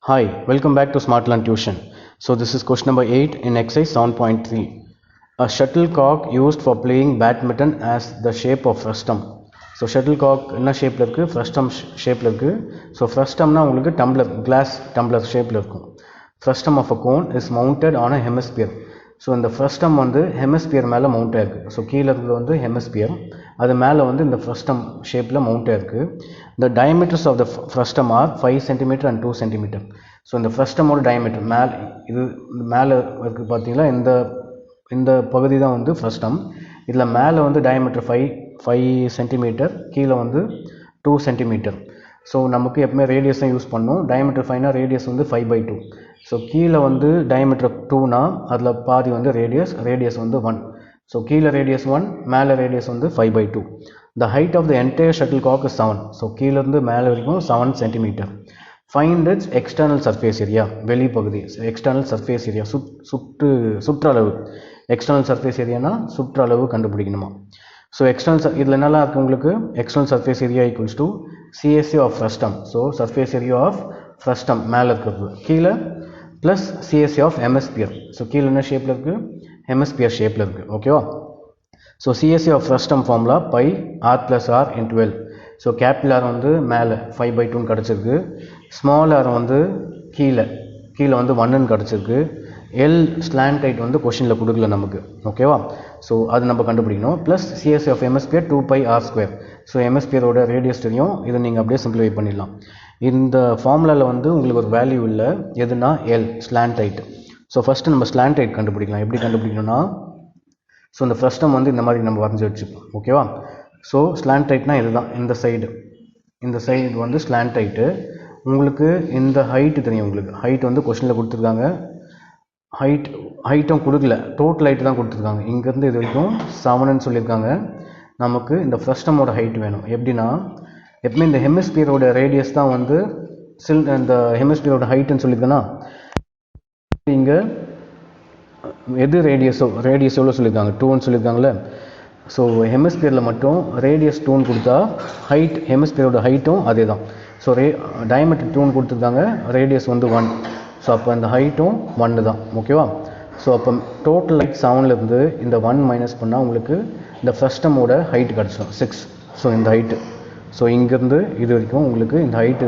Hi, welcome back to Smartland Tuition. So this is question number 8 in exercise 7.3. A shuttlecock used for playing badminton as the shape of frustum. So shuttlecock என்ன ஷேப்பில் இருக்குது? Frustum ஷேப்பில் இருக்குது. So ஃப்ரஸ்டம்னா உங்களுக்கு tumbler, class tumbler ஷேப்பில் இருக்கும். Frustum of a cone is mounted on a hemisphere. So இந்த frustum வந்து ஹெமிஸ்பியர் மேலே மவுண்ட் ஆயிருக்கு. ஸோ கீழே இருக்கிறது வந்து ஹெமிஸ்பியர், அது மேலே வந்து இந்த ஃப்ரஸ்டம் ஷேப்பில் மவுண்ட் ஆயிருக்கு. The diameters of the frustum are 5 cm and 2 cm. So இந்த ஃப்ரஸ்டமோட டயமீட்டர் இது மேலே இருக்குது பார்த்தீங்களா, இந்த பகுதி தான் வந்து ஃப்ரஸ்டம். இதில் மேலே வந்து டயமீட்டர் 5 cm, கீழே வந்து 2 cm. ஸோ நமக்கு எப்பவுமே ரேடியஸ் தான் யூஸ் பண்ணணும். டயமீட்டர் 5னா ரேடியஸ் வந்து 5/2. ஸோ கீழே வந்து டயமீட்டர் 2னா அதில் பாதி வந்து ரேடியஸ் வந்து 1. ஸோ கீழே ரேடியஸ் 1, மேலே ரேடியஸ் வந்து 5/2. The height of the entire shuttlecock is 7. So கீழேருந்து மேலே வரைக்கும் 7 cm. Find its external surface area, வெளிப்பகுதி. எக்ஸ்டர்னல் சர்ஃபேஸ் ஏரியா சுற்றளவு. எக்ஸ்டர்னல் சர்ஃபேஸ் ஏரியானா சுற்றளவு கண்டுபிடிக்கணுமா. ஸோ இதில் என்னெல்லாம் இருக்குது உங்களுக்கு? External surface area equals to CSA of frustum. So surface area of frustum மேலே இருக்கிறது, கீழே plus CSA of hemisphere. So கீழே என்ன ஷேப்பில் இருக்குது? ஹெமிஸ்பியர் ஷேப்பில் இருக்குது. ஓகேவா? So CSA of frustum formula pi R plus R into L. So capital R வந்து மேலே 5/2 கிடச்சிருக்கு. ஸ்மால் ஆர் வந்து கீழே வந்து 1 கிடச்சிருக்கு. எல் ஸ்லாண்ட் ஹைட் வந்து கொஷினில் கொடுக்கல நமக்கு. ஓகேவா? ஸோ அது நம்ம கண்டுபிடிக்கணும். Plus CSA of hemisphere 2πr². So ஹெமிஸ்பியரோட ரேடியஸ் தெரியும், இதை நீங்கள் அப்படியே சிம்பிளிஃபை பண்ணிடலாம். இந்த ஃபார்முலாவில் வந்து உங்களுக்கு ஒரு வேல்யூ இல்லை, எதுனா L slant height. So first நம்ம ஸ்லாண்ட் ஹைட் கண்டுபிடிக்கலாம். எப்படி கண்டுபிடிக்கணும்னா, ஸோ இந்த ஃப்ரஸ்டம் வந்து இந்த மாதிரி நம்ம வரைஞ்சி வச்சுப்போம். ஓகேவா? ஸோ ஸ்லாண்ட் ஹைட்னா இதுதான், இந்த சைடு வந்து ஸ்லாண்ட் ஹைட்டு. உங்களுக்கு இந்த ஹைட்டு தெரியும். உங்களுக்கு ஹைட் வந்து கொஸ்டினில் கொடுத்துருக்காங்க. ஹைட்டும் கொடுக்கல, டோட்டல் ஹைட்டு தான் கொடுத்துருக்காங்க. இங்கேருந்து இது வரைக்கும் 7ன்னு சொல்லியிருக்காங்க. நமக்கு இந்த ஃப்ரஸ்டமோட ஹைட் வேணும். எப்படின்னா, எப்பவுமே இந்த ஹெமிஸ்பியரோட ரேடியஸ் தான் வந்து இந்த ஹெமிஸ்பியரோட ஹைட்டுன்னு சொல்லியிருக்கேன்னா, இங்கே எது ரேடியஸ் எவ்வளோ சொல்லியிருக்காங்க? 2ன்னு சொல்லியிருக்காங்களே. ஸோ ஹெமிஸ்பியரில் மட்டும் ரேடியஸ் 2ன்னு கொடுத்தா ஹைட், ஹெமிஸ்பியரோட ஹைட்டும் அதே தான். ஸோ டயமீட்டர் 2ன்னு கொடுத்துருக்காங்க, ரேடியஸ் வந்து 1. ஸோ அப்போ அந்த ஹைட்டும் 1 தான். ஓகேவா? ஸோ அப்போ டோட்டல் ஹைட் 7லேருந்து இந்த 1 மைனஸ் பண்ணால் உங்களுக்கு இந்த ஃப்ரஸ்டமோட ஹைட் கிடச்சிடும் 6. ஸோ இந்த ஹைட்டு, ஸோ இங்கேருந்து இது வரைக்கும் உங்களுக்கு இந்த ஹைட்டு